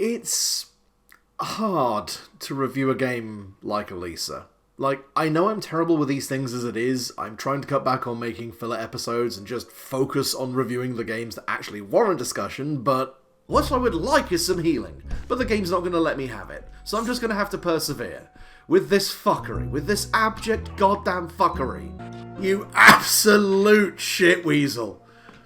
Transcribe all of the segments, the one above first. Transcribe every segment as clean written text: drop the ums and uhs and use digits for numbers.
It's hard to review a game like Alisa. Like, I know I'm terrible with these things as it is. I'm trying to cut back on making filler episodes and just focus on reviewing the games that actually warrant discussion, but what I would like is some healing. But the game's not going to let me have it, so I'm just going to have to persevere. With this fuckery, with this abject goddamn fuckery. You absolute shitweasel.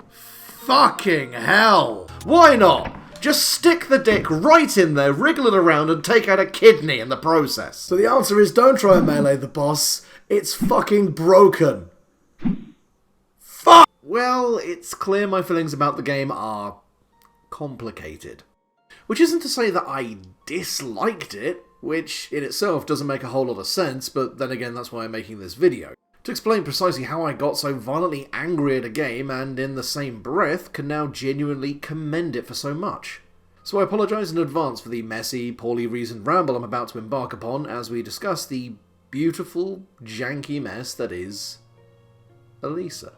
Fucking hell. Why not? Just stick the dick right in there, wriggle it around, and take out a kidney in the process. So the answer is don't try and melee the boss. It's fucking broken. Fuck! Well, it's clear my feelings about the game are complicated. Which isn't to say that I disliked it, which in itself doesn't make a whole lot of sense, but then again that's why I'm making this video. To explain precisely how I got so violently angry at a game and in the same breath can now genuinely commend it for so much. So I apologise in advance for the messy, poorly reasoned ramble I'm about to embark upon as we discuss the beautiful, janky mess that is Alisa.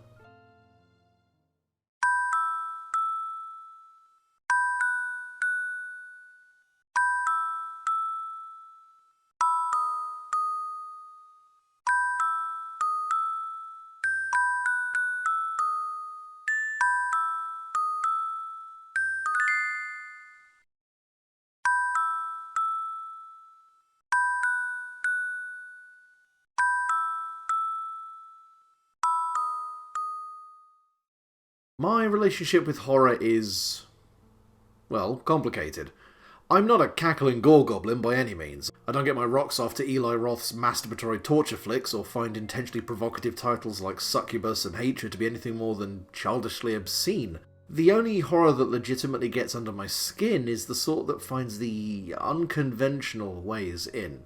My relationship with horror is, well, complicated. I'm not a cackling gore goblin by any means. I don't get my rocks off to Eli Roth's masturbatory torture flicks or find intentionally provocative titles like Succubus and Hatred to be anything more than childishly obscene. The only horror that legitimately gets under my skin is the sort that finds the unconventional ways in.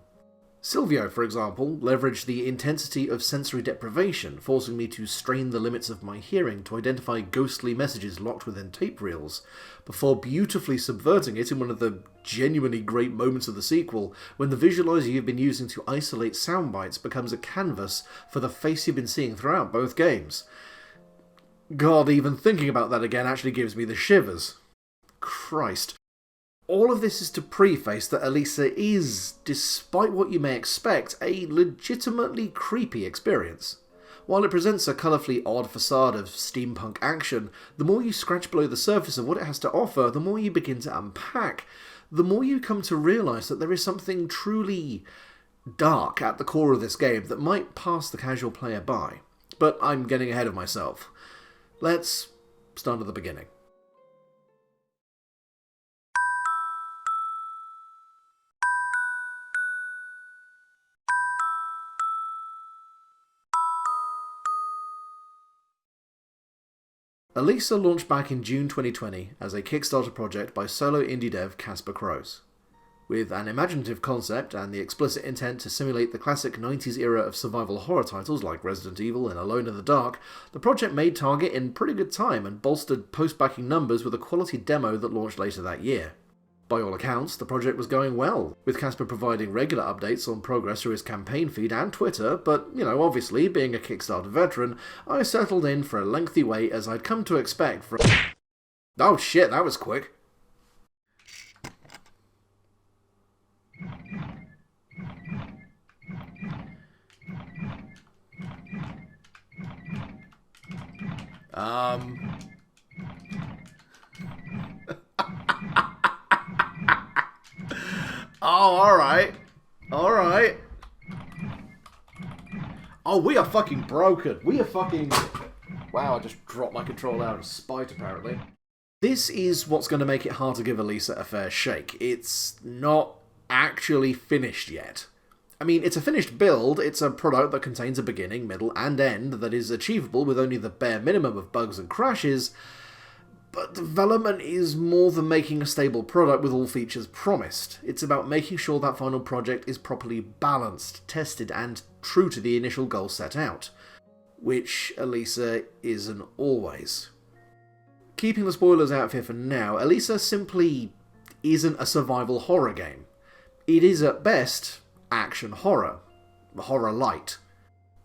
Silvio, for example, leveraged the intensity of sensory deprivation, forcing me to strain the limits of my hearing to identify ghostly messages locked within tape reels, before beautifully subverting it in one of the genuinely great moments of the sequel, when the visualizer you've been using to isolate sound bites becomes a canvas for the face you've been seeing throughout both games. God, even thinking about that again actually gives me the shivers. Christ. All of this is to preface that Alisa is, despite what you may expect, a legitimately creepy experience. While it presents a colourfully odd facade of steampunk action, the more you scratch below the surface of what it has to offer, the more you begin to unpack, the more you come to realise that there is something truly dark at the core of this game that might pass the casual player by. But I'm getting ahead of myself. Let's start at the beginning. Alisa launched back in June 2020 as a Kickstarter project by solo indie dev Casper Croes. With an imaginative concept and the explicit intent to simulate the classic 90s era of survival horror titles like Resident Evil and Alone in the Dark, the project made target in pretty good time and bolstered post-backing numbers with a quality demo that launched later that year. By all accounts, the project was going well, with Casper providing regular updates on progress through his campaign feed and Twitter, but, obviously, being a Kickstarter veteran, I settled in for a lengthy wait as I'd come to expect from... Oh shit, that was quick. Oh, alright. Alright. Oh, we are fucking broken. We are fucking... Wow, I just dropped my controller out of spite, apparently. This is what's going to make it hard to give Alisa a fair shake. It's not actually finished yet. I mean, it's a finished build, it's a product that contains a beginning, middle, and end that is achievable with only the bare minimum of bugs and crashes, but development is more than making a stable product with all features promised. It's about making sure that final project is properly balanced, tested, and true to the initial goal set out. Which Alisa isn't always. Keeping the spoilers out of here for now, Alisa simply isn't a survival horror game. It is at best action horror. Horror light.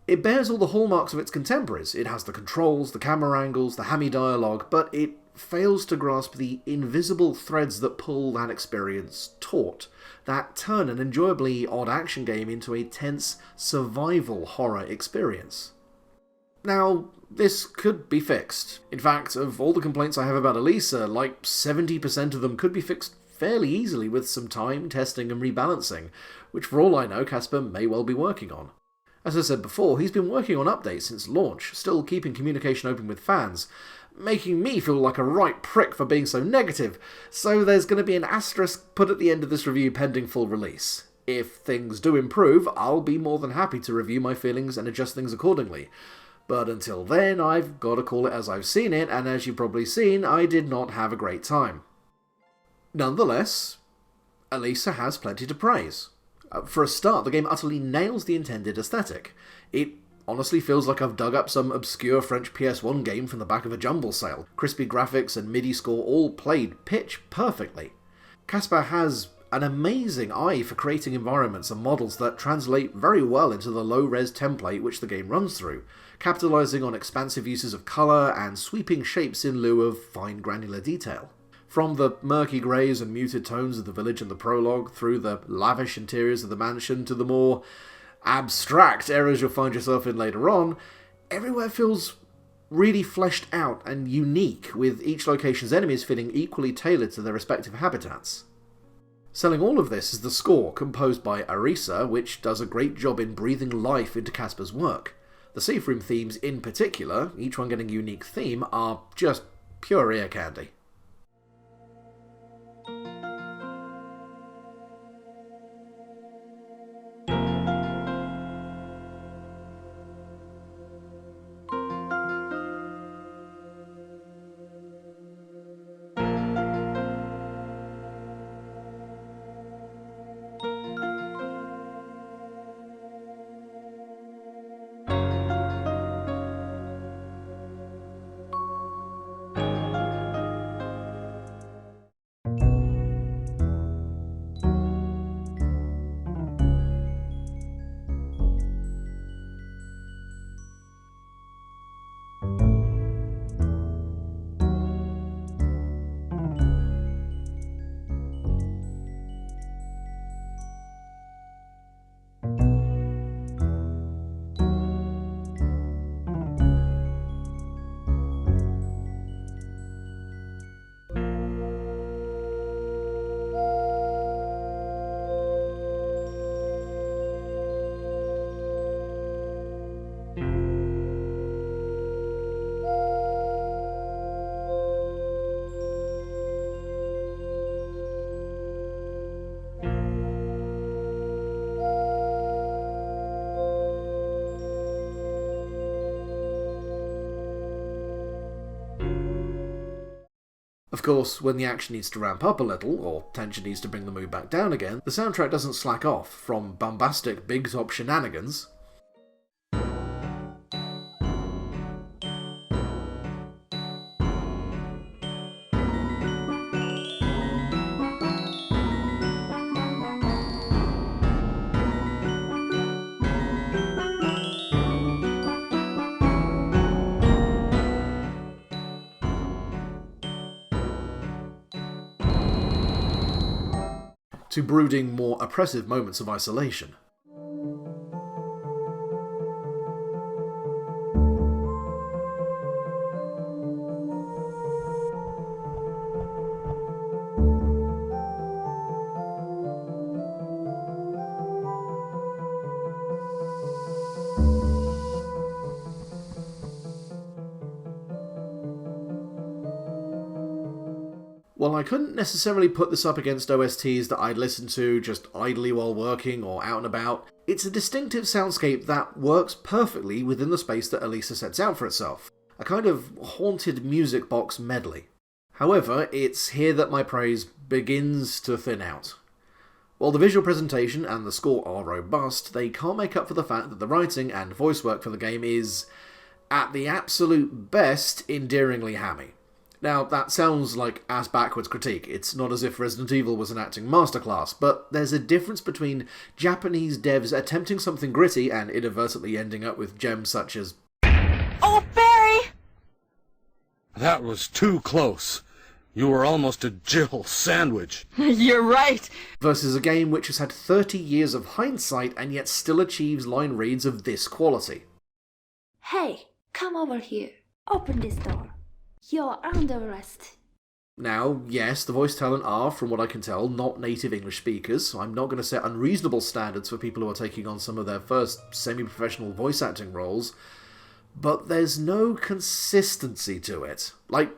It bears all the hallmarks of its contemporaries. It has the controls, the camera angles, the hammy dialogue, but it fails to grasp the invisible threads that pull that experience taut, that turn an enjoyably odd action game into a tense survival horror experience. Now, this could be fixed. In fact, of all the complaints I have about Alisa, like 70% of them could be fixed fairly easily with some time, testing and rebalancing, which for all I know Casper may well be working on. As I said before, he's been working on updates since launch, still keeping communication open with fans, making me feel like a right prick for being so negative, so there's going to be an asterisk put at the end of this review pending full release. If things do improve, I'll be more than happy to review my feelings and adjust things accordingly. But until then, I've got to call it as I've seen it, and as you've probably seen, I did not have a great time. Nonetheless, Alisa has plenty to praise. For a start, the game utterly nails the intended aesthetic. It honestly feels like I've dug up some obscure French PS1 game from the back of a jumble sale. Crispy graphics and MIDI score all played pitch perfectly. Casper has an amazing eye for creating environments and models that translate very well into the low-res template which the game runs through, capitalising on expansive uses of colour and sweeping shapes in lieu of fine granular detail. From the murky greys and muted tones of the village in the prologue, through the lavish interiors of the mansion to the more abstract areas you'll find yourself in later on, everywhere feels really fleshed out and unique, with each location's enemies feeling equally tailored to their respective habitats. Selling all of this is the score, composed by Alisa, which does a great job in breathing life into Casper's work. The safe room themes in particular, each one getting a unique theme, are just pure ear candy. Of course, when the action needs to ramp up a little, or tension needs to bring the mood back down again, the soundtrack doesn't slack off, from bombastic big top shenanigans to brooding, more oppressive moments of isolation. While I couldn't necessarily put this up against OSTs that I'd listen to just idly while working or out and about, it's a distinctive soundscape that works perfectly within the space that Alisa sets out for itself. A kind of haunted music box medley. However, it's here that my praise begins to thin out. While the visual presentation and the score are robust, they can't make up for the fact that the writing and voice work for the game is, at the absolute best, endearingly hammy. Now, that sounds like ass-backwards critique. It's not as if Resident Evil was an acting masterclass, but there's a difference between Japanese devs attempting something gritty and inadvertently ending up with gems such as, "Oh, Barry! That was too close. You were almost a Jill sandwich. You're right. Versus a game which has had 30 years of hindsight and yet still achieves line reads of this quality. Hey, come over here. Open this door. You're under arrest. Now, yes, the voice talent are, from what I can tell, not native English speakers. I'm not going to set unreasonable standards for people who are taking on some of their first semi-professional voice acting roles, but there's no consistency to it. Like,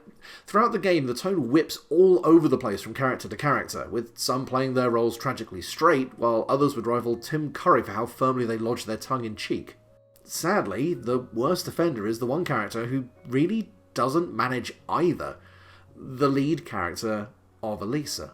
throughout the game, the tone whips all over the place from character to character, with some playing their roles tragically straight, while others would rival Tim Curry for how firmly they lodge their tongue in cheek. Sadly, the worst offender is the one character who really doesn't manage either. The lead character of Alisa.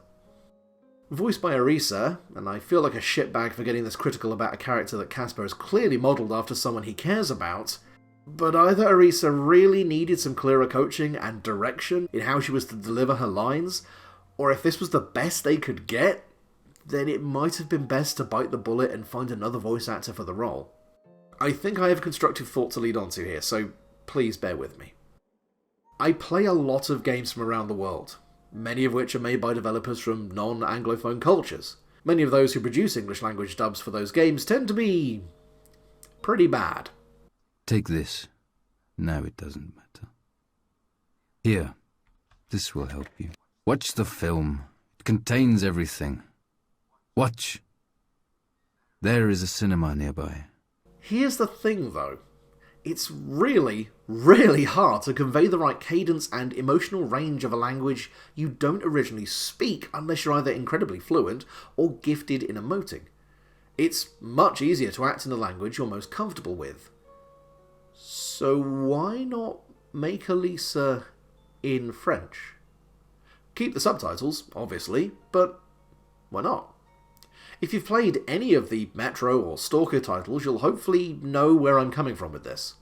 Voiced by Alisa, and I feel like a shitbag for getting this critical about a character that Casper has clearly modelled after someone he cares about, but either Alisa really needed some clearer coaching and direction in how she was to deliver her lines, or if this was the best they could get, then it might have been best to bite the bullet and find another voice actor for the role. I think I have a constructive thought to lead on to here, so please bear with me. I play a lot of games from around the world, many of which are made by developers from non-Anglophone cultures. Many of those who produce English language dubs for those games tend to be pretty bad. Take this. No, it doesn't matter. Here, this will help you. Watch the film. It contains everything. Watch. There is a cinema nearby. Here's the thing, though. It's really, really hard to convey the right cadence and emotional range of a language you don't originally speak unless you're either incredibly fluent or gifted in emoting. It's much easier to act in a language you're most comfortable with. So why not make Alisa in French? Keep the subtitles, obviously, but why not? If you've played any of the Metro or Stalker titles, you'll hopefully know where I'm coming from with this.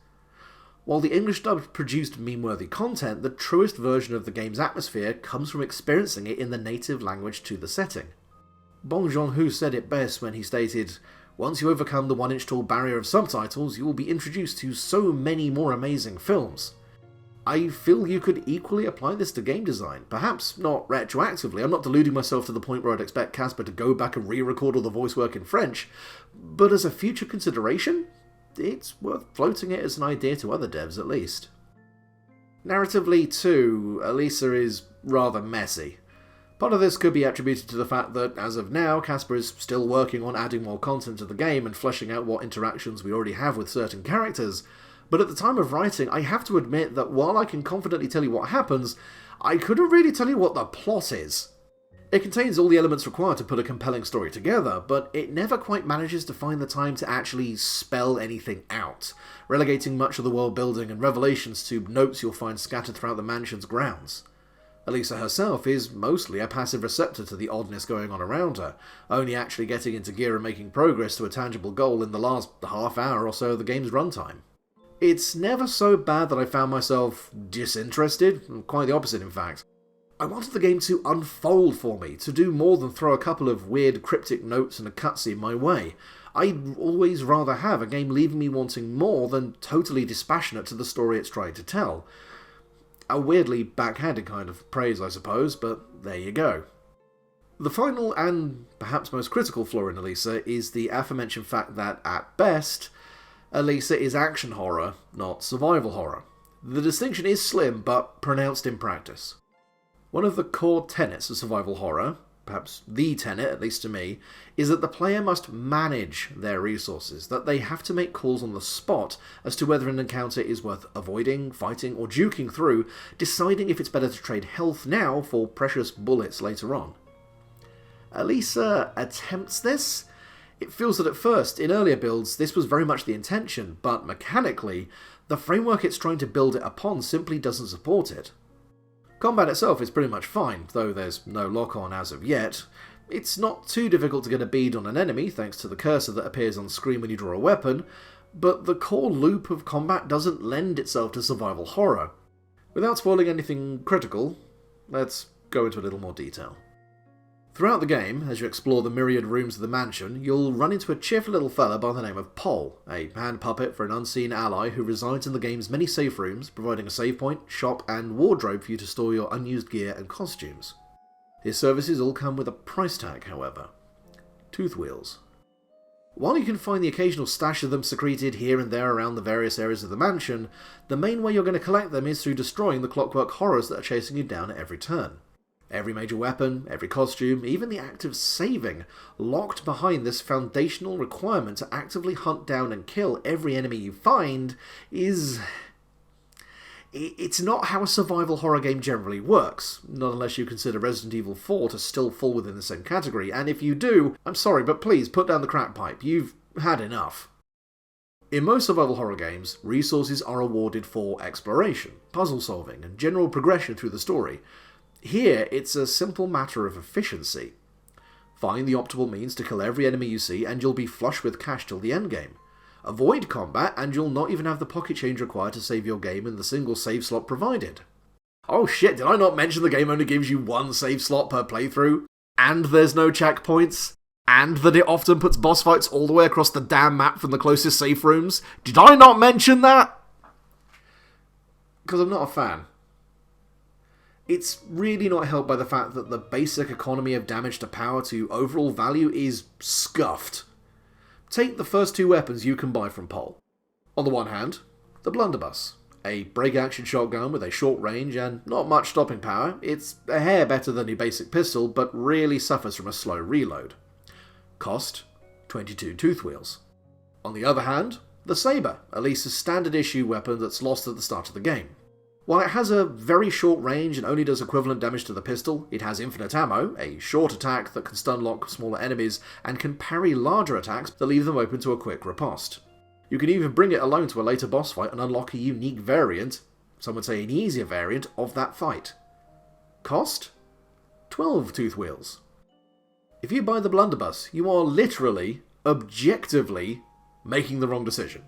While the English dub produced meme-worthy content, the truest version of the game's atmosphere comes from experiencing it in the native language to the setting. Bong Joon-ho said it best when he stated, "Once you overcome the 1-inch tall barrier of subtitles, you will be introduced to so many more amazing films." I feel you could equally apply this to game design. Perhaps not retroactively, I'm not deluding myself to the point where I'd expect Casper to go back and re-record all the voice work in French, but as a future consideration, it's worth floating it as an idea to other devs at least. Narratively too, Alisa is rather messy. Part of this could be attributed to the fact that, as of now, Casper is still working on adding more content to the game and fleshing out what interactions we already have with certain characters, but at the time of writing, I have to admit that while I can confidently tell you what happens, I couldn't really tell you what the plot is. It contains all the elements required to put a compelling story together, but it never quite manages to find the time to actually spell anything out, relegating much of the world building and revelations to notes you'll find scattered throughout the mansion's grounds. Alisa herself is mostly a passive receptor to the oddness going on around her, only actually getting into gear and making progress to a tangible goal in the last half hour or so of the game's runtime. It's never so bad that I found myself disinterested, quite the opposite in fact. I wanted the game to unfold for me, to do more than throw a couple of weird cryptic notes and a cutscene my way. I'd always rather have a game leaving me wanting more than totally dispassionate to the story it's trying to tell. A weirdly backhanded kind of praise, I suppose, but there you go. The final and perhaps most critical flaw in Alisa is the aforementioned fact that, at best, Alisa is action horror, not survival horror. The distinction is slim, but pronounced in practice. One of the core tenets of survival horror, perhaps the tenet, at least to me, is that the player must manage their resources, that they have to make calls on the spot as to whether an encounter is worth avoiding, fighting, or juking through, deciding if it's better to trade health now for precious bullets later on. Alisa attempts this. It feels that at first, in earlier builds, this was very much the intention, but mechanically, the framework it's trying to build it upon simply doesn't support it. Combat itself is pretty much fine, though there's no lock-on as of yet. It's not too difficult to get a bead on an enemy, thanks to the cursor that appears on screen when you draw a weapon, but the core loop of combat doesn't lend itself to survival horror. Without spoiling anything critical, let's go into a little more detail. Throughout the game, as you explore the myriad rooms of the mansion, you'll run into a cheerful little fella by the name of Pol, a hand puppet for an unseen ally who resides in the game's many safe rooms, providing a save point, shop, and wardrobe for you to store your unused gear and costumes. His services all come with a price tag, however. Tooth wheels. While you can find the occasional stash of them secreted here and there around the various areas of the mansion, the main way you're going to collect them is through destroying the clockwork horrors that are chasing you down at every turn. Every major weapon, every costume, even the act of saving, locked behind this foundational requirement to actively hunt down and kill every enemy you find is... It's not how a survival horror game generally works, not unless you consider Resident Evil 4 to still fall within the same category, and if you do, I'm sorry, but please put down the crack pipe, you've had enough. In most survival horror games, resources are awarded for exploration, puzzle solving, and general progression through the story. Here, it's a simple matter of efficiency. Find the optimal means to kill every enemy you see, and you'll be flush with cash till the endgame. Avoid combat, and you'll not even have the pocket change required to save your game in the single save slot provided. Oh shit, did I not mention the game only gives you one save slot per playthrough? And there's no checkpoints? And that it often puts boss fights all the way across the damn map from the closest safe rooms? Did I not mention that? Because I'm not a fan. It's really not helped by the fact that the basic economy of damage to power to overall value is scuffed. Take the first two weapons you can buy from Pol. On the one hand, the Blunderbuss, a break-action shotgun with a short range and not much stopping power. It's a hair better than your basic pistol, but really suffers from a slow reload. Cost, 22 tooth wheels. On the other hand, the Saber, Alisa's standard issue weapon that's lost at the start of the game. While it has a very short range and only does equivalent damage to the pistol, it has infinite ammo, a short attack that can stun-lock smaller enemies, and can parry larger attacks that leave them open to a quick riposte. You can even bring it alone to a later boss fight and unlock a unique variant, some would say an easier variant, of that fight. Cost? 12 tooth wheels. If you buy the Blunderbuss, you are literally, objectively, making the wrong decision.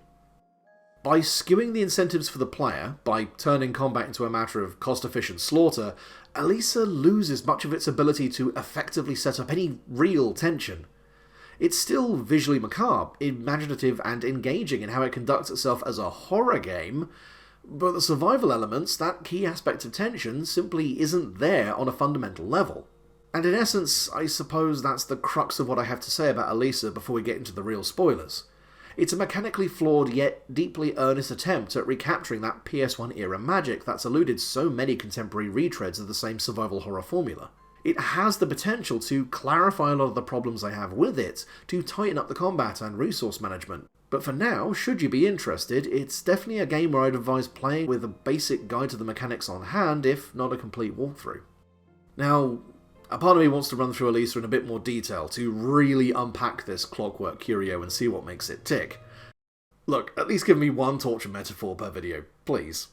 By skewing the incentives for the player, by turning combat into a matter of cost-efficient slaughter, Alisa loses much of its ability to effectively set up any real tension. It's still visually macabre, imaginative, and engaging in how it conducts itself as a horror game, but the survival elements, that key aspect of tension, simply isn't there on a fundamental level. And in essence, I suppose that's the crux of what I have to say about Alisa before we get into the real spoilers. It's a mechanically flawed yet deeply earnest attempt at recapturing that PS1 era magic that's eluded so many contemporary retreads of the same survival horror formula. It has the potential to clarify a lot of the problems I have with it, to tighten up the combat and resource management. But for now, should you be interested, it's definitely a game where I'd advise playing with a basic guide to the mechanics on hand, if not a complete walkthrough. Now, a part of me wants to run through Alisa in a bit more detail to really unpack this clockwork curio and see what makes it tick. Look, at least give me one torture metaphor per video, please.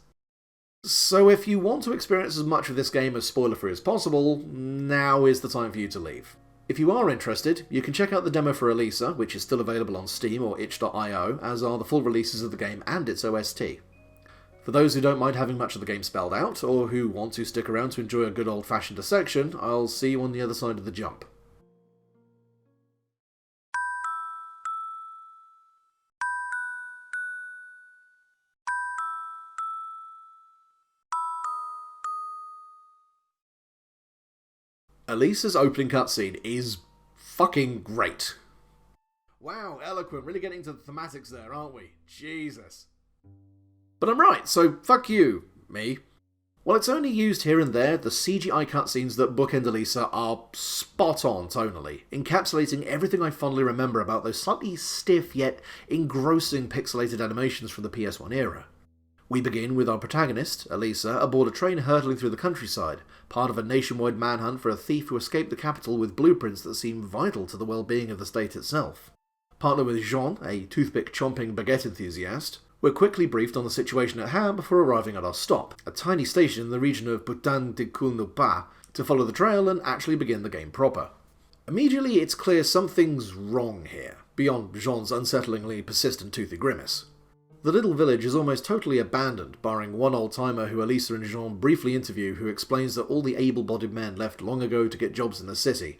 So if you want to experience as much of this game as spoiler-free as possible, now is the time for you to leave. If you are interested, you can check out the demo for Alisa, which is still available on Steam or itch.io, as are the full releases of the game and its OST. For those who don't mind having much of the game spelled out, or who want to stick around to enjoy a good old-fashioned dissection, I'll see you on the other side of the jump. Alisa's opening cutscene is fucking great. Wow, eloquent, really getting into the thematics there, aren't we? Jesus. But I'm right, so fuck you, me. While it's only used here and there, the CGI cutscenes that bookend Alisa are spot on tonally, encapsulating everything I fondly remember about those slightly stiff yet engrossing pixelated animations from the PS1 era. We begin with our protagonist, Alisa, aboard a train hurtling through the countryside, part of a nationwide manhunt for a thief who escaped the capital with blueprints that seem vital to the well-being of the state itself. Partnered with Jean, a toothpick-chomping baguette enthusiast, we're quickly briefed on the situation at hand before arriving at our stop, a tiny station in the region of Boutin de Coulnopa, to follow the trail and actually begin the game proper. Immediately it's clear something's wrong here, beyond Jean's unsettlingly persistent toothy grimace. The little village is almost totally abandoned, barring one old-timer who Alisa and Jean briefly interview, who explains that all the able-bodied men left long ago to get jobs in the city,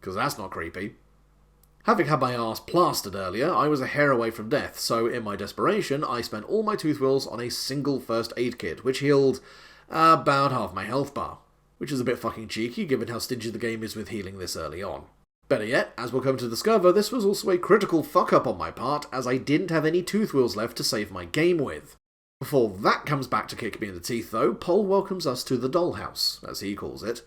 because that's not creepy. Having had my arse plastered earlier, I was a hair away from death, so in my desperation, I spent all my tooth wheels on a single first aid kit, which healed about half my health bar, which is a bit fucking cheeky given how stingy the game is with healing this early on. Better yet, as we'll come to discover, this was also a critical fuck-up on my part, as I didn't have any tooth wheels left to save my game with. Before that comes back to kick me in the teeth, though, Paul welcomes us to the dollhouse, as he calls it,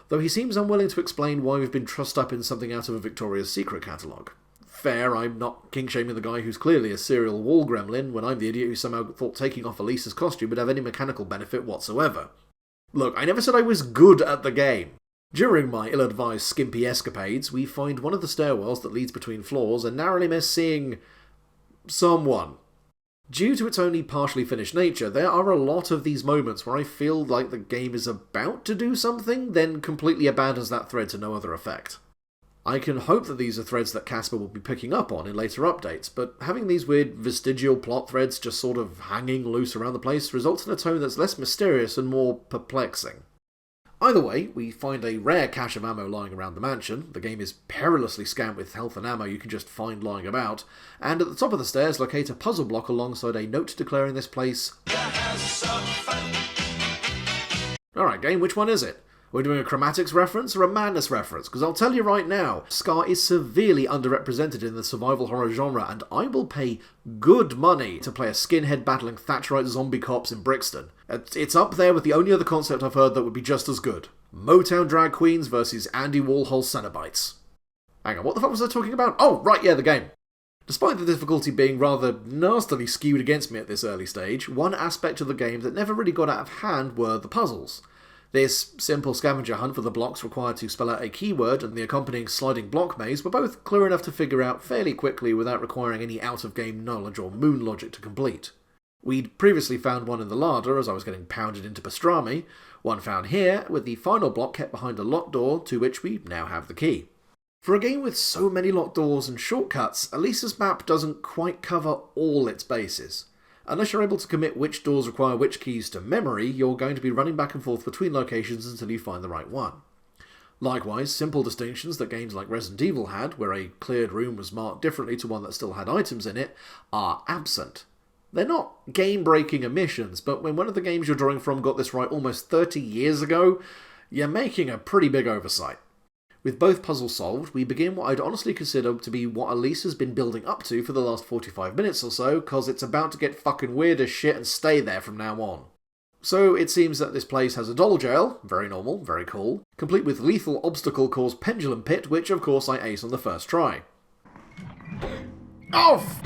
though he seems unwilling to explain why we've been trussed up in something out of a Victoria's Secret catalogue. Fair, I'm not kink-shaming the guy who's clearly a serial wall gremlin, when I'm the idiot who somehow thought taking off Alisa's costume would have any mechanical benefit whatsoever. Look, I never said I was good at the game. During my ill-advised skimpy escapades, we find one of the stairwells that leads between floors and narrowly miss seeing someone. Due to its only partially finished nature, there are a lot of these moments where I feel like the game is about to do something, then completely abandons that thread to no other effect. I can hope that these are threads that Casper will be picking up on in later updates, but having these weird vestigial plot threads just sort of hanging loose around the place results in a tone that's less mysterious and more perplexing. Either way, we find a rare cache of ammo lying around the mansion. The game is perilously scant with health and ammo you can just find lying about, and at the top of the stairs locate a puzzle block alongside a note declaring this place. Alright game, which one is it? We're doing a chromatics reference or a madness reference? Because I'll tell you right now, Scar is severely underrepresented in the survival horror genre, and I will pay good money to play a skinhead battling Thatcherite zombie cops in Brixton. It's up there with the only other concept I've heard that would be just as good. Motown drag queens versus Andy Warhol Cenobites. Hang on, what the fuck was I talking about? Oh, right, yeah, the game. Despite the difficulty being rather nastily skewed against me at this early stage, one aspect of the game that never really got out of hand were the puzzles. This simple scavenger hunt for the blocks required to spell out a keyword and the accompanying sliding block maze were both clear enough to figure out fairly quickly without requiring any out-of-game knowledge or moon logic to complete. We'd previously found one in the larder as I was getting pounded into pastrami, one found here, with the final block kept behind a locked door to which we now have the key. For a game with so many locked doors and shortcuts, Alisa's map doesn't quite cover all its bases. Unless you're able to commit which doors require which keys to memory, you're going to be running back and forth between locations until you find the right one. Likewise, simple distinctions that games like Resident Evil had, where a cleared room was marked differently to one that still had items in it, are absent. They're not game-breaking omissions, but when one of the games you're drawing from got this right almost 30 years ago, you're making a pretty big oversight. With both puzzles solved, we begin what I'd honestly consider to be what Alisa's been building up to for the last 45 minutes or so, cause it's about to get fucking weird as shit and stay there from now on. So it seems that this place has a doll jail, very normal, very cool, complete with lethal obstacle course pendulum pit, which of course I ace on the first try. Off!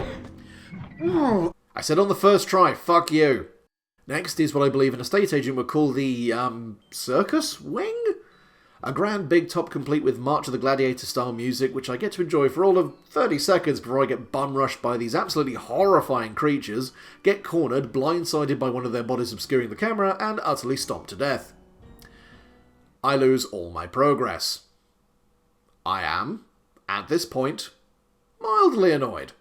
I said on the first try, fuck you. Next is what I believe an estate agent would call the, circus wing? A grand big top complete with March of the Gladiator style music, which I get to enjoy for all of 30 seconds before I get bum-rushed by these absolutely horrifying creatures, get cornered, blindsided by one of their bodies obscuring the camera, and utterly stomped to death. I lose all my progress. I am, at this point, mildly annoyed.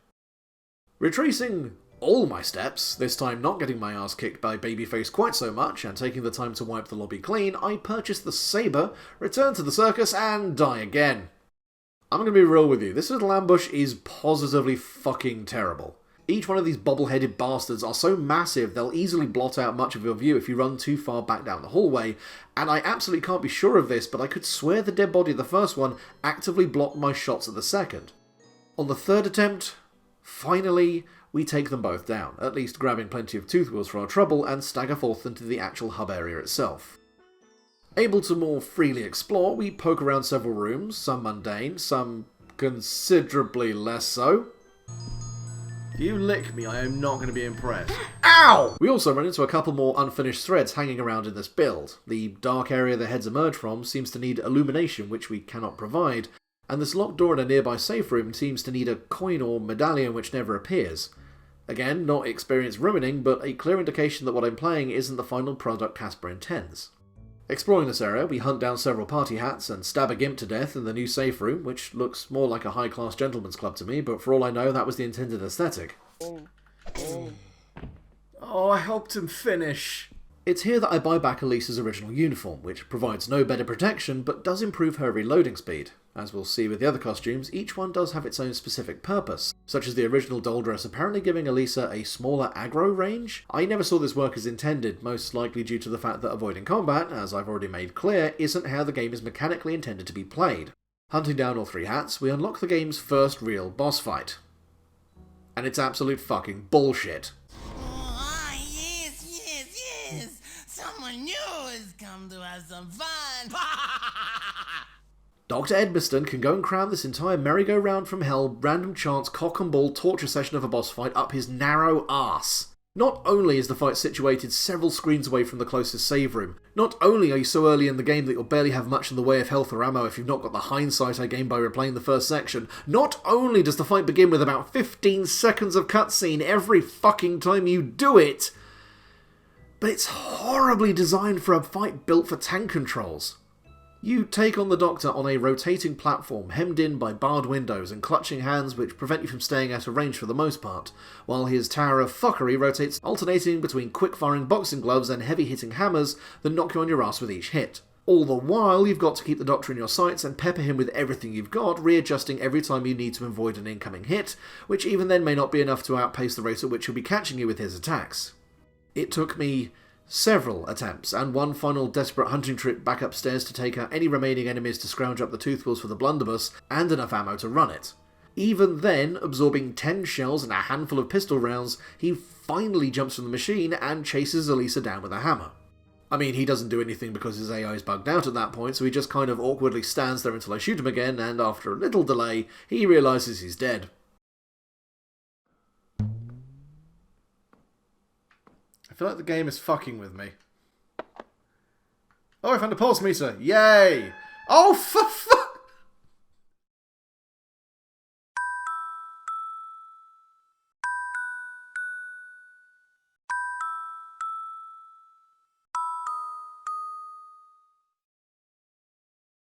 Retracing all my steps, this time not getting my ass kicked by Babyface quite so much, and taking the time to wipe the lobby clean, I purchase the saber, return to the circus, and die again. I'm gonna be real with you, this little ambush is positively fucking terrible. Each one of these bobble-headed bastards are so massive they'll easily blot out much of your view if you run too far back down the hallway, and I absolutely can't be sure of this, but I could swear the dead body of the first one actively blocked my shots at the second. On the third attempt, finally, we take them both down, at least grabbing plenty of tooth wheels for our trouble, and stagger forth into the actual hub area itself. Able to more freely explore, we poke around several rooms, some mundane, some considerably less so. If you lick me, I am not going to be impressed. Ow! We also run into a couple more unfinished threads hanging around in this build. The dark area the heads emerge from seems to need illumination, which we cannot provide, and this locked door in a nearby safe room seems to need a coin or medallion which never appears. Again, not experienced ruining, but a clear indication that what I'm playing isn't the final product Casper intends. Exploring this area, we hunt down several party hats and stab a gimp to death in the new safe room, which looks more like a high-class gentleman's club to me, but for all I know, that was the intended aesthetic. Oh, I helped him finish. It's here that I buy back Alisa's original uniform, which provides no better protection but does improve her reloading speed. As we'll see with the other costumes, each one does have its own specific purpose, such as the original doll dress apparently giving Alisa a smaller aggro range. I never saw this work as intended, most likely due to the fact that avoiding combat, as I've already made clear, isn't how the game is mechanically intended to be played. Hunting down all 3 hats, we unlock the game's first real boss fight. And it's absolute fucking bullshit. Oh, yes. Someone new has come to have some fun. Dr. Edmiston can go and cram this entire merry-go-round from hell, random chance, cock-and-ball torture session of a boss fight up his narrow arse. Not only is the fight situated several screens away from the closest save room, not only are you so early in the game that you'll barely have much in the way of health or ammo if you've not got the hindsight I gained by replaying the first section, not only does the fight begin with about 15 seconds of cutscene every fucking time you do it, but it's horribly designed for a fight built for tank controls. You take on the Doctor on a rotating platform hemmed in by barred windows and clutching hands which prevent you from staying out of range for the most part, while his tower of fuckery rotates, alternating between quick-firing boxing gloves and heavy-hitting hammers that knock you on your ass with each hit. All the while, you've got to keep the Doctor in your sights and pepper him with everything you've got, readjusting every time you need to avoid an incoming hit, which even then may not be enough to outpace the rate at which he'll be catching you with his attacks. It took me several attempts, and one final desperate hunting trip back upstairs to take out any remaining enemies to scrounge up the tooth wheels for the blunderbuss, and enough ammo to run it. Even then, absorbing 10 shells and a handful of pistol rounds, he finally jumps from the machine and chases Alisa down with a hammer. I mean, he doesn't do anything because his AI is bugged out at that point, so he just kind of awkwardly stands there until I shoot him again, and after a little delay, he realises he's dead. I feel like the game is fucking with me. Oh, I found a pulse meter! Yay! Oh, for fuck!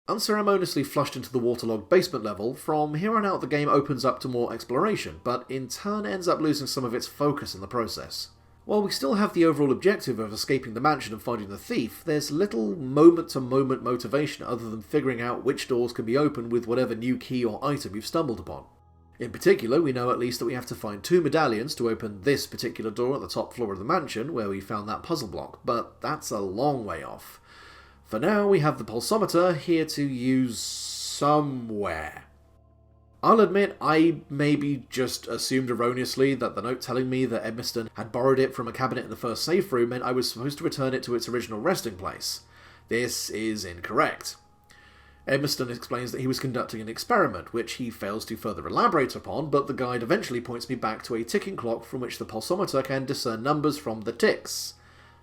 Unceremoniously flushed into the waterlogged basement level, from here on out the game opens up to more exploration, but in turn ends up losing some of its focus in the process. While we still have the overall objective of escaping the mansion and finding the thief, there's little moment-to-moment motivation other than figuring out which doors can be opened with whatever new key or item you've stumbled upon. In particular, we know at least that we have to find 2 medallions to open this particular door at the top floor of the mansion, where we found that puzzle block, but that's a long way off. For now, we have the pulsometer here to use somewhere. I'll admit, I maybe just assumed erroneously that the note telling me that Edmiston had borrowed it from a cabinet in the first safe room meant I was supposed to return it to its original resting place. This is incorrect. Edmiston explains that he was conducting an experiment, which he fails to further elaborate upon, but the guide eventually points me back to a ticking clock from which the pulsometer can discern numbers from the ticks.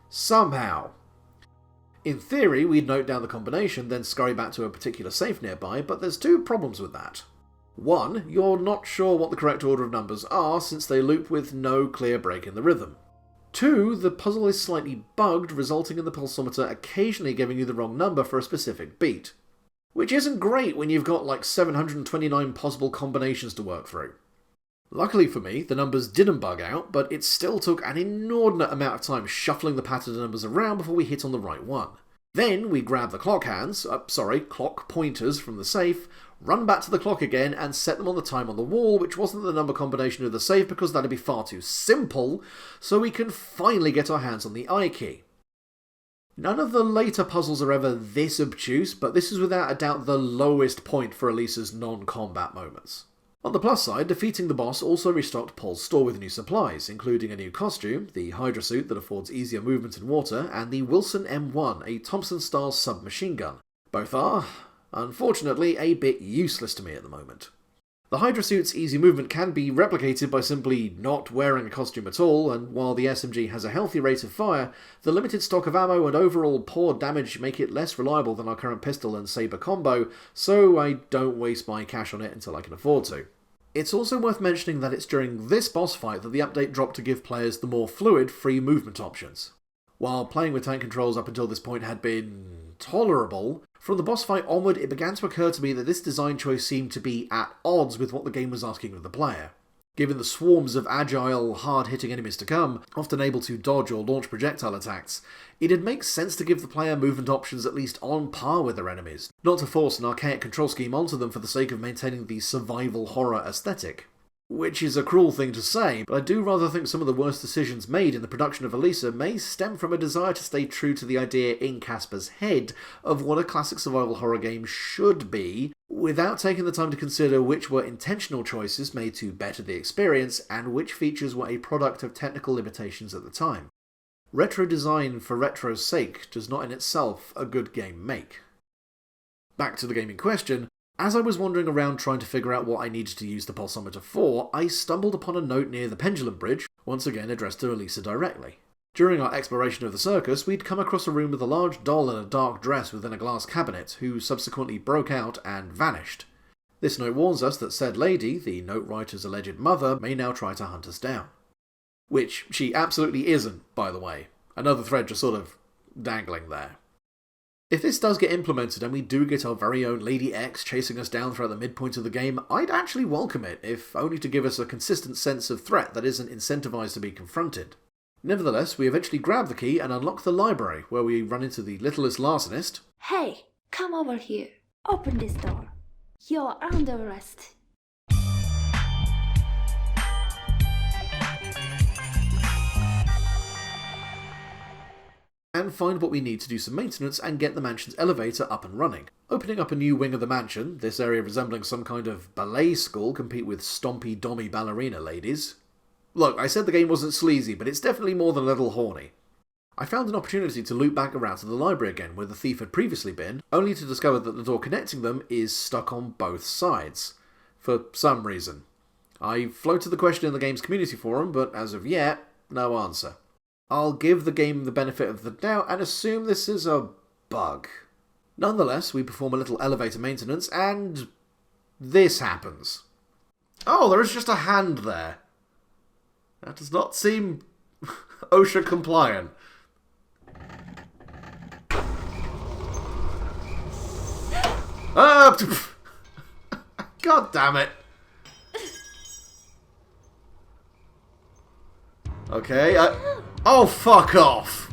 Somehow. In theory, we'd note down the combination, then scurry back to a particular safe nearby, but there's 2 problems with that. 1, you're not sure what the correct order of numbers are, since they loop with no clear break in the rhythm. 2, the puzzle is slightly bugged, resulting in the pulsometer occasionally giving you the wrong number for a specific beat. Which isn't great when you've got like 729 possible combinations to work through. Luckily for me, the numbers didn't bug out, but it still took an inordinate amount of time shuffling the pattern of numbers around before we hit on the right one. Then we grab the clock pointers from the safe, run back to the clock again and set them on the time on the wall, which wasn't the number combination of the safe because that'd be far too simple, so we can finally get our hands on the I key. None of the later puzzles are ever this obtuse, but this is without a doubt the lowest point for Alisa's non-combat moments. On the plus side, defeating the boss also restocked Paul's store with new supplies, including a new costume, the Hydra suit that affords easier movement in water, and the Wilson M1, a Thompson-style submachine gun. Both are, unfortunately, a bit useless to me at the moment. The Hydra suit's easy movement can be replicated by simply not wearing a costume at all, and while the SMG has a healthy rate of fire, the limited stock of ammo and overall poor damage make it less reliable than our current pistol and saber combo, so I don't waste my cash on it until I can afford to. It's also worth mentioning that it's during this boss fight that the update dropped to give players the more fluid, free movement options. While playing with tank controls up until this point had been tolerable, from the boss fight onward it began to occur to me that this design choice seemed to be at odds with what the game was asking of the player. Given the swarms of agile, hard-hitting enemies to come, often able to dodge or launch projectile attacks, it'd make sense to give the player movement options at least on par with their enemies, not to force an archaic control scheme onto them for the sake of maintaining the survival horror aesthetic. Which is a cruel thing to say, but I do rather think some of the worst decisions made in the production of Alisa may stem from a desire to stay true to the idea in Casper's head of what a classic survival horror game should be, without taking the time to consider which were intentional choices made to better the experience, and which features were a product of technical limitations at the time. Retro design for retro's sake does not in itself a good game make. Back to the game in question. As I was wandering around trying to figure out what I needed to use the pulsometer for, I stumbled upon a note near the pendulum bridge, once again addressed to Alisa directly. During our exploration of the circus, we'd come across a room with a large doll in a dark dress within a glass cabinet, who subsequently broke out and vanished. This note warns us that said lady, the note writer's alleged mother, may now try to hunt us down. Which she absolutely isn't, by the way. Another thread just sort of dangling there. If this does get implemented and we do get our very own Lady X chasing us down throughout the midpoint of the game, I'd actually welcome it, if only to give us a consistent sense of threat that isn't incentivized to be confronted. Nevertheless, we eventually grab the key and unlock the library, where we run into the littlest larcenist. Hey, come over here. Open this door. You're under arrest. And find what we need to do some maintenance and get the mansion's elevator up and running. Opening up a new wing of the mansion, this area resembling some kind of ballet school compete with stompy dommy ballerina ladies. Look, I said the game wasn't sleazy, but it's definitely more than a little horny. I found an opportunity to loop back around to the library again where the thief had previously been, only to discover that the door connecting them is stuck on both sides. For some reason. I floated the question in the game's community forum, but as of yet, no answer. I'll give the game the benefit of the doubt and assume this is a bug. Nonetheless, we perform a little elevator maintenance and this happens. Oh, there is just a hand there. That does not seem OSHA compliant. God damn it. Okay, oh, fuck off!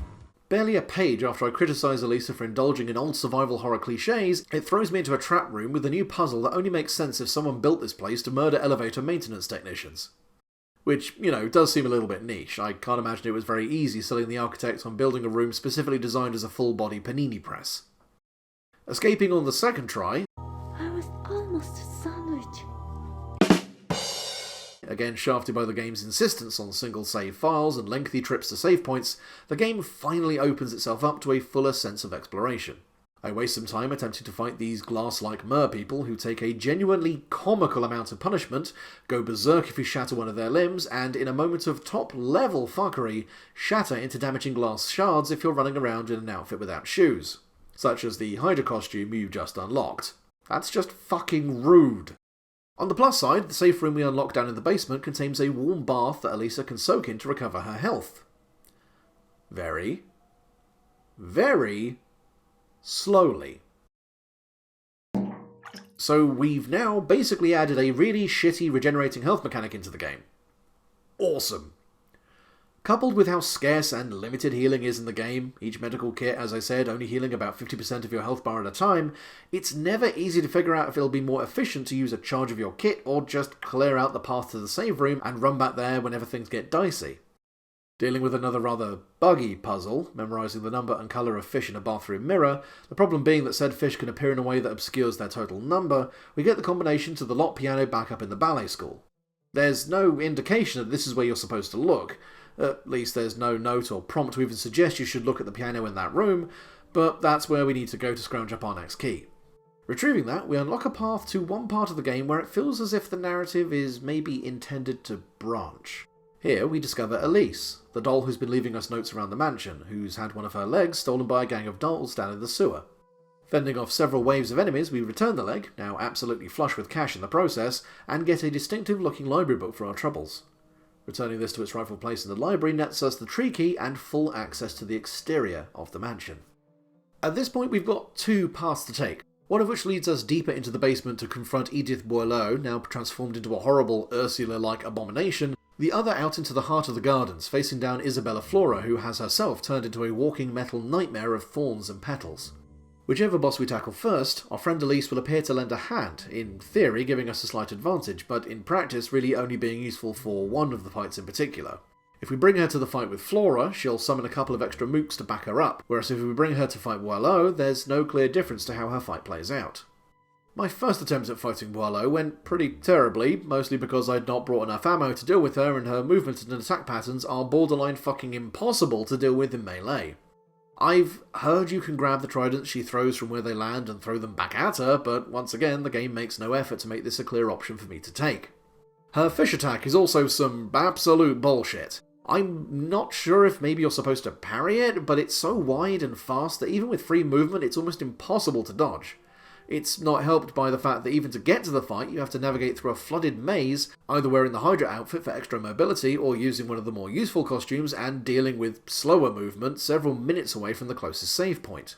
Barely a page after I criticise Alisa for indulging in old survival horror cliches, it throws me into a trap room with a new puzzle that only makes sense if someone built this place to murder elevator maintenance technicians. Which, you know, does seem a little bit niche. I can't imagine it was very easy selling the architect on building a room specifically designed as a full-body panini press. Escaping on the second try, I was almost a sandwich. again shafted by the game's insistence on single save files and lengthy trips to save points, the game finally opens itself up to a fuller sense of exploration. I waste some time attempting to fight these glass-like mer-people who take a genuinely comical amount of punishment, go berserk if you shatter one of their limbs, and in a moment of top-level fuckery, shatter into damaging glass shards if you're running around in an outfit without shoes, such as the Hydra costume you just unlocked. That's just fucking rude. On the plus side, the safe room we unlocked down in the basement contains a warm bath that Alisa can soak in to recover her health. Very slowly. So we've now basically added a really shitty regenerating health mechanic into the game. Awesome. Coupled with how scarce and limited healing is in the game, each medical kit, as I said, only healing about 50% of your health bar at a time, it's never easy to figure out if it'll be more efficient to use a charge of your kit or just clear out the path to the save room and run back there whenever things get dicey. Dealing with another rather buggy puzzle, memorising the number and colour of fish in a bathroom mirror, the problem being that said fish can appear in a way that obscures their total number, we get the combination to the lot piano back up in the ballet school. There's no indication that this is where you're supposed to look. At least there's no note or prompt to even suggest you should look at the piano in that room, but that's where we need to go to scrounge up our next key. Retrieving that, we unlock a path to one part of the game where it feels as if the narrative is maybe intended to branch. Here we discover Elise, the doll who's been leaving us notes around the mansion, who's had one of her legs stolen by a gang of dolls down in the sewer. Fending off several waves of enemies, we return the leg, now absolutely flush with cash in the process, and get a distinctive looking library book for our troubles. Returning this to its rightful place in the library nets us the tree key and full access to the exterior of the mansion. At this point we've got two paths to take. One of which leads us deeper into the basement to confront Edith Boileau, now transformed into a horrible Ursula-like abomination, the other out into the heart of the gardens, facing down Isabella Flora, who has herself turned into a walking metal nightmare of thorns and petals. Whichever boss we tackle first, our friend Elise will appear to lend a hand, in theory giving us a slight advantage, but in practice really only being useful for one of the fights in particular. If we bring her to the fight with Flora, she'll summon a couple of extra mooks to back her up, whereas if we bring her to fight Boileau, there's no clear difference to how her fight plays out. My first attempt at fighting Boileau went pretty terribly, mostly because I'd not brought enough ammo to deal with her and her movement and attack patterns are borderline fucking impossible to deal with in melee. I've heard you can grab the tridents she throws from where they land and throw them back at her, but once again the game makes no effort to make this a clear option for me to take. Her fish attack is also some absolute bullshit. I'm not sure if maybe you're supposed to parry it, but it's so wide and fast that even with free movement it's almost impossible to dodge. It's not helped by the fact that even to get to the fight you have to navigate through a flooded maze, either wearing the Hydra outfit for extra mobility or using one of the more useful costumes and dealing with slower movement several minutes away from the closest save point.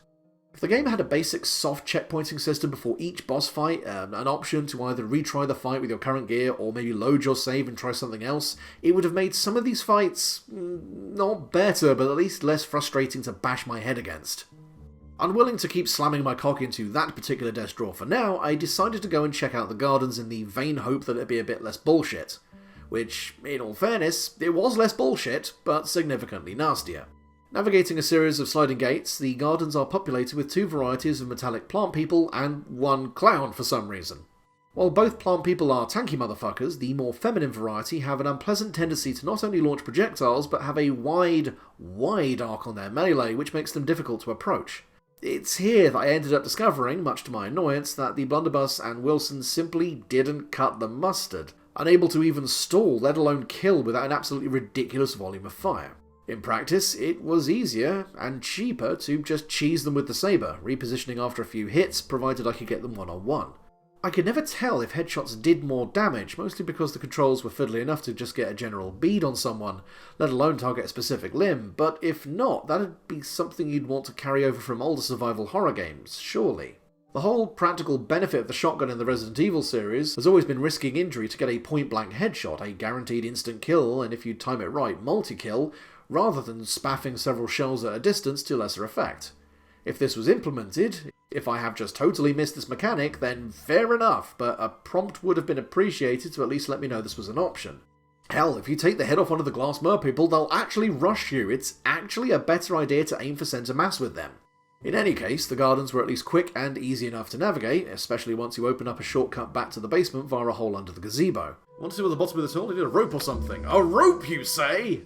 If the game had a basic soft checkpointing system before each boss fight, an option to either retry the fight with your current gear or maybe load your save and try something else, it would have made some of these fights not better, but at least less frustrating to bash my head against. Unwilling to keep slamming my cock into that particular desk drawer for now, I decided to go and check out the gardens in the vain hope that it'd be a bit less bullshit. Which, in all fairness, it was less bullshit, but significantly nastier. Navigating a series of sliding gates, the gardens are populated with two varieties of metallic plant people and one clown for some reason. While both plant people are tanky motherfuckers, the more feminine variety have an unpleasant tendency to not only launch projectiles, but have a wide arc on their melee, which makes them difficult to approach. It's here that I ended up discovering, much to my annoyance, that the Blunderbuss and Wilson simply didn't cut the mustard, unable to even stall, let alone kill, without an absolutely ridiculous volume of fire. In practice, it was easier and cheaper to just cheese them with the saber, repositioning after a few hits, provided I could get them one-on-one. I could never tell if headshots did more damage, mostly because the controls were fiddly enough to just get a general bead on someone, let alone target a specific limb, but if not, that'd be something you'd want to carry over from older survival horror games, surely. The whole practical benefit of the shotgun in the Resident Evil series has always been risking injury to get a point-blank headshot, a guaranteed instant kill, and if you time it right, multi-kill, rather than spaffing several shells at a distance to lesser effect. If this was implemented, if I have just totally missed this mechanic, then fair enough, but a prompt would have been appreciated to at least let me know this was an option. Hell, if you take the head off one of the glass mer people, they'll actually rush you. It's actually a better idea to aim for centre mass with them. In any case, the gardens were at least quick and easy enough to navigate, especially once you open up a shortcut back to the basement via a hole under the gazebo. Want to see what the bottom of this hole? I need a rope or something. A rope, you say?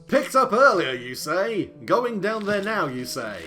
Picked up earlier, you say? Going down there now, you say?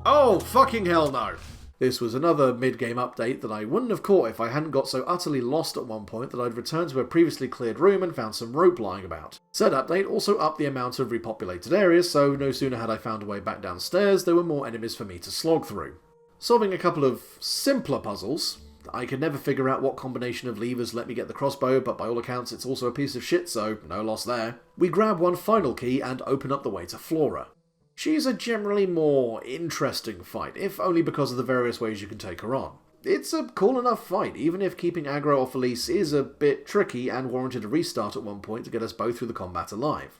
Oh, fucking hell no! This was another mid-game update that I wouldn't have caught if I hadn't got so utterly lost at one point that I'd returned to a previously cleared room and found some rope lying about. Said update also upped the amount of repopulated areas, so no sooner had I found a way back downstairs, there were more enemies for me to slog through. Solving a couple of simpler puzzles. I could never figure out what combination of levers let me get the crossbow, but by all accounts it's also a piece of shit, so no loss there. We grab one final key and open up the way to Flora. She's a generally more interesting fight, if only because of the various ways you can take her on. It's a cool enough fight, even if keeping aggro off Elise is a bit tricky and warranted a restart at one point to get us both through the combat alive.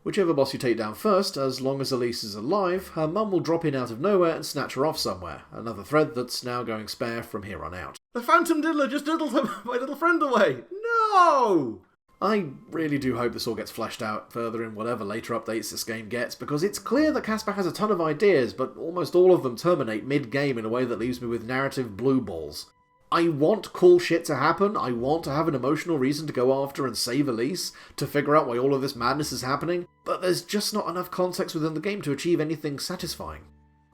Whichever boss you take down first, as long as Elise is alive, her mum will drop in out of nowhere and snatch her off somewhere, another thread that's now going spare from here on out. The Phantom Diddler just diddled my little friend away! No! I really do hope this all gets fleshed out further in whatever later updates this game gets, because it's clear that Casper has a ton of ideas, but almost all of them terminate mid-game in a way that leaves me with narrative blue balls. I want cool shit to happen, I want to have an emotional reason to go after and save Elise, to figure out why all of this madness is happening, but there's just not enough context within the game to achieve anything satisfying.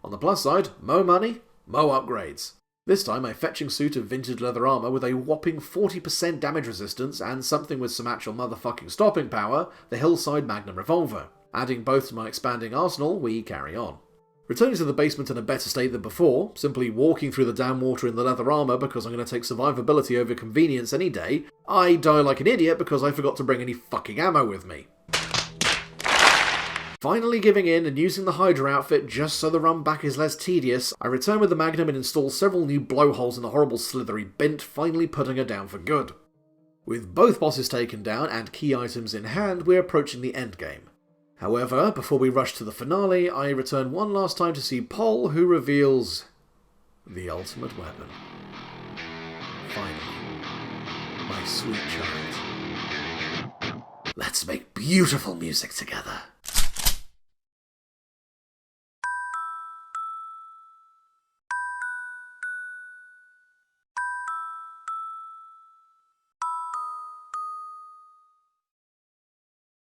On the plus side, mo money, mo upgrades. This time a fetching suit of vintage leather armour with a whopping 40% damage resistance and something with some actual motherfucking stopping power, the Hillside Magnum Revolver. Adding both to my expanding arsenal, we carry on. Returning to the basement in a better state than before, simply walking through the damn water in the leather armour because I'm going to take survivability over convenience any day, I die like an idiot because I forgot to bring any fucking ammo with me. Finally giving in and using the Hydra outfit just so the run back is less tedious, I return with the Magnum and install several new blowholes in the horrible slithery bint, finally putting her down for good. With both bosses taken down and key items in hand, we're approaching the endgame. However, before we rush to the finale, I return one last time to see Pol, who reveals the ultimate weapon. Finally, my sweet child. Let's make beautiful music together.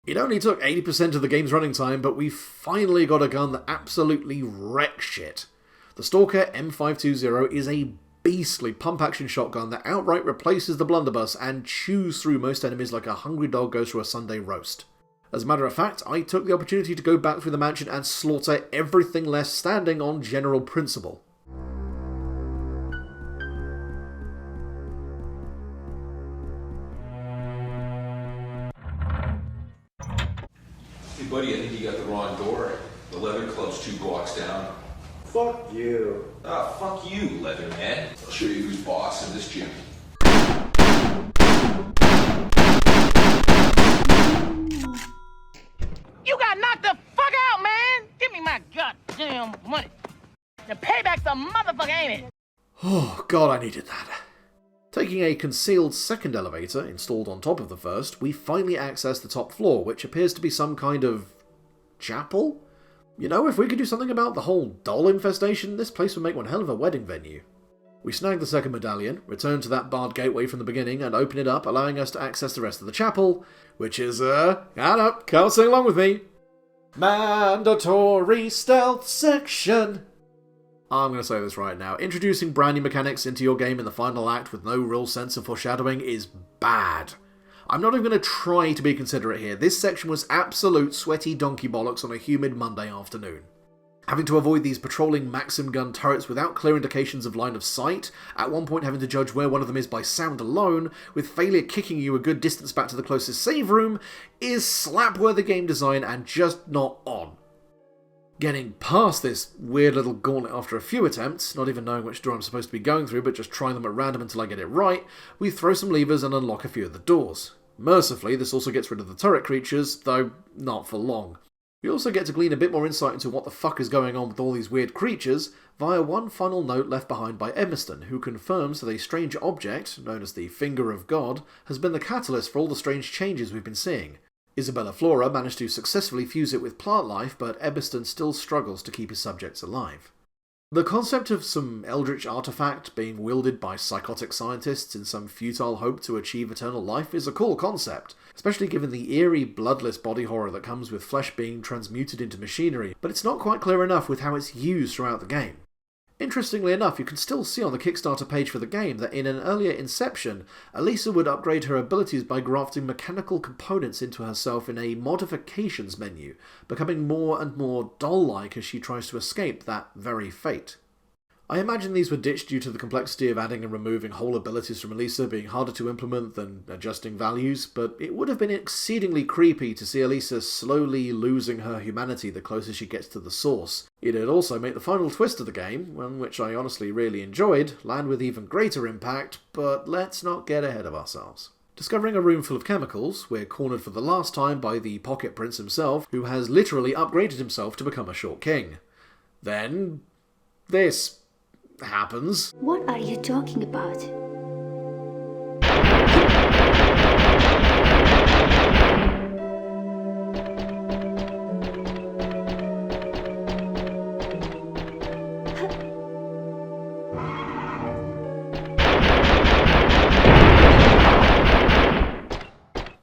It only took 80% of the game's running time, but we finally got a gun that absolutely wrecks shit. The Stalker M520 is a beastly pump-action shotgun that outright replaces the Blunderbuss and chews through most enemies like a hungry dog goes through a Sunday roast. As a matter of fact, I took the opportunity to go back through the mansion and slaughter everything left standing on general principle. Hey buddy, I think you got the wrong door. The Leather Club's 2 blocks down. Fuck you. Ah, fuck you, Leatherman. I'll show you who's boss in this gym. You got knocked the fuck out, man! Give me my goddamn money. The payback's a motherfucker, ain't it? Oh god, I needed that. Taking a concealed second elevator, installed on top of the first, we finally access the top floor, which appears to be some kind of chapel? You know, if we could do something about the whole doll infestation, this place would make one hell of a wedding venue. We snag the second medallion, return to that barred gateway from the beginning, and open it up, allowing us to access the rest of the chapel, which is, come sing along with me. Mandatory stealth section. I'm going to say this right now. Introducing brand new mechanics into your game in the final act with no real sense of foreshadowing is bad. I'm not even going to try to be considerate here. This section was absolute sweaty donkey bollocks on a humid Monday afternoon. Having to avoid these patrolling Maxim gun turrets without clear indications of line of sight, at one point having to judge where one of them is by sound alone, with failure kicking you a good distance back to the closest save room, is slap-worthy game design and just not on. Getting past this weird little gauntlet after a few attempts, not even knowing which door I'm supposed to be going through but just trying them at random until I get it right, we throw some levers and unlock a few of the doors. Mercifully, this also gets rid of the turret creatures, though not for long. We also get to glean a bit more insight into what the fuck is going on with all these weird creatures via one final note left behind by Emerson, who confirms that a strange object, known as the Finger of God, has been the catalyst for all the strange changes we've been seeing. Isabella Flora managed to successfully fuse it with plant life, but Eberston still struggles to keep his subjects alive. The concept of some eldritch artifact being wielded by psychotic scientists in some futile hope to achieve eternal life is a cool concept, especially given the eerie, bloodless body horror that comes with flesh being transmuted into machinery, but it's not quite clear enough with how it's used throughout the game. Interestingly enough, you can still see on the Kickstarter page for the game that in an earlier Inception, Alisa would upgrade her abilities by grafting mechanical components into herself in a modifications menu, becoming more and more doll-like as she tries to escape that very fate. I imagine these were ditched due to the complexity of adding and removing whole abilities from Alisa being harder to implement than adjusting values, but it would have been exceedingly creepy to see Alisa slowly losing her humanity the closer she gets to the source. It'd also make the final twist of the game, one which I honestly really enjoyed, land with even greater impact, but let's not get ahead of ourselves. Discovering a room full of chemicals, we're cornered for the last time by the Pocket Prince himself, who has literally upgraded himself to become a short king. Then this happens. What are you talking about?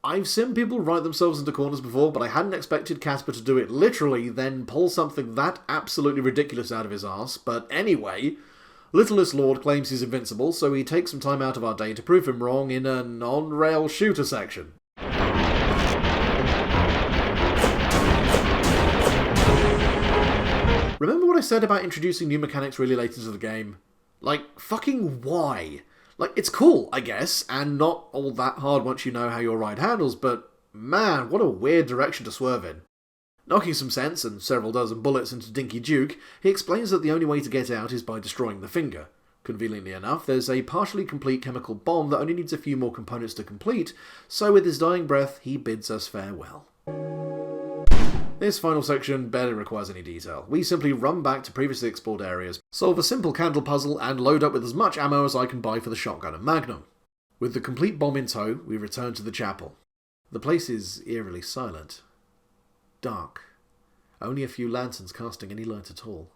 I've seen people write themselves into corners before, but I hadn't expected Casper to do it literally, then pull something that absolutely ridiculous out of his arse. But anyway, Littlest Lord claims he's invincible, so we take some time out of our day to prove him wrong in a non-rail shooter section. Remember what I said about introducing new mechanics really late into the game? Like, fucking why? Like, it's cool, I guess, and not all that hard once you know how your ride handles, but man, what a weird direction to swerve in. Knocking some sense and several dozen bullets into Dinky Duke, he explains that the only way to get out is by destroying the finger. Conveniently enough, there's a partially complete chemical bomb that only needs a few more components to complete, so with his dying breath, he bids us farewell. This final section barely requires any detail. We simply run back to previously explored areas, solve a simple candle puzzle, and load up with as much ammo as I can buy for the shotgun and magnum. With the complete bomb in tow, we return to the chapel. The place is eerily silent. Dark. Only a few lanterns casting any light at all.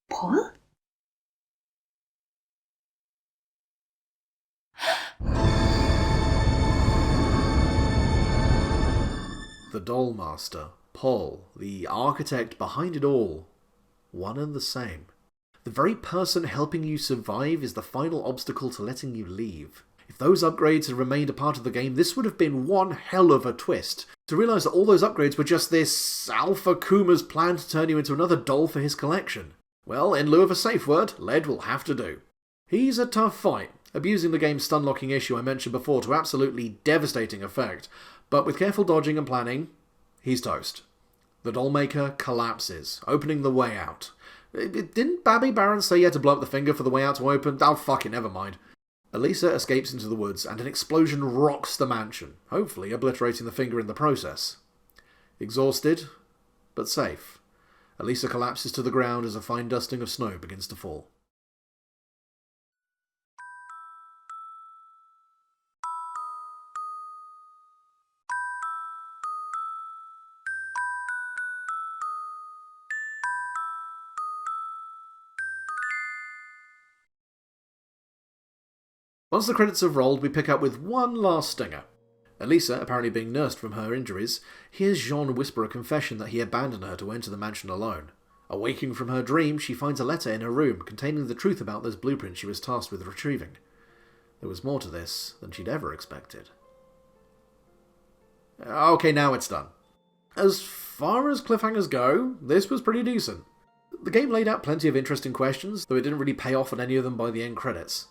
Paul? The Doll Master, Paul, the architect behind it all, one and the same. The very person helping you survive is the final obstacle to letting you leave. If those upgrades had remained a part of the game, this would have been one hell of a twist. To realise that all those upgrades were just this Alpha Kuma's plan to turn you into another doll for his collection. Well, in lieu of a safe word, lead will have to do. He's a tough fight, abusing the game's stun-locking issue I mentioned before to absolutely devastating effect, but with careful dodging and planning, he's toast. The Dollmaker collapses, opening the way out. Didn't Babby Baron say you had to blow up the finger for the way out to open? Oh, fuck it, never mind. Alisa escapes into the woods, and an explosion rocks the mansion, hopefully obliterating the finger in the process. Exhausted, but safe, Alisa collapses to the ground as a fine dusting of snow begins to fall. Once the credits have rolled, we pick up with one last stinger. Alisa, apparently being nursed from her injuries, hears Jean whisper a confession that he abandoned her to enter the mansion alone. Awaking from her dream, she finds a letter in her room containing the truth about those blueprints she was tasked with retrieving. There was more to this than she'd ever expected. Okay, now it's done. As far as cliffhangers go, this was pretty decent. The game laid out plenty of interesting questions, though it didn't really pay off on any of them by the end credits.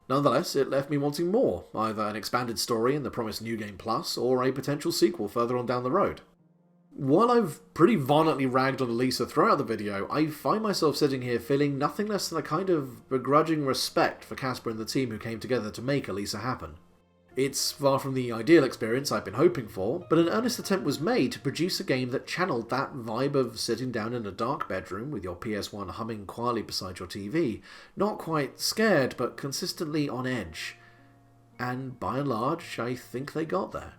Nonetheless, it left me wanting more, either an expanded story in the promised New Game Plus, or a potential sequel further on down the road. While I've pretty violently ragged on Alisa throughout the video, I find myself sitting here feeling nothing less than a kind of begrudging respect for Casper and the team who came together to make Alisa happen. It's far from the ideal experience I've been hoping for, but an earnest attempt was made to produce a game that channeled that vibe of sitting down in a dark bedroom with your PS1 humming quietly beside your TV, not quite scared, but consistently on edge. And by and large, I think they got there.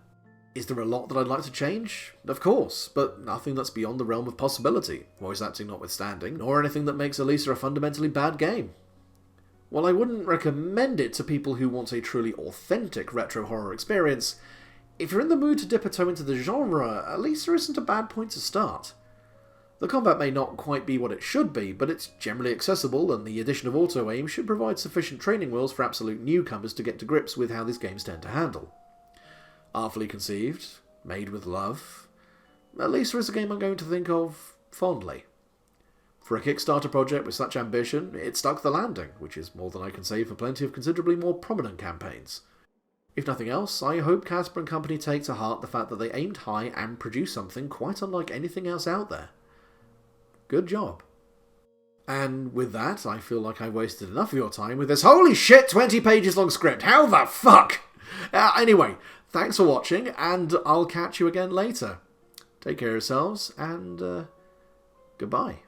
Is there a lot that I'd like to change? Of course, but nothing that's beyond the realm of possibility, voice acting notwithstanding, nor anything that makes Alisa a fundamentally bad game. While I wouldn't recommend it to people who want a truly authentic retro horror experience, if you're in the mood to dip a toe into the genre, Alisa isn't a bad point to start. The combat may not quite be what it should be, but it's generally accessible, and the addition of auto-aim should provide sufficient training wheels for absolute newcomers to get to grips with how these games tend to handle. Artfully conceived, made with love, Alisa is a game I'm going to think of fondly. For a Kickstarter project with such ambition, it stuck the landing, which is more than I can say for plenty of considerably more prominent campaigns. If nothing else, I hope Casper and company take to heart the fact that they aimed high and produced something quite unlike anything else out there. Good job. And with that, I feel like I wasted enough of your time with this holy shit 20 pages long script. How the fuck? Anyway, thanks for watching, and I'll catch you again later. Take care of yourselves, and goodbye.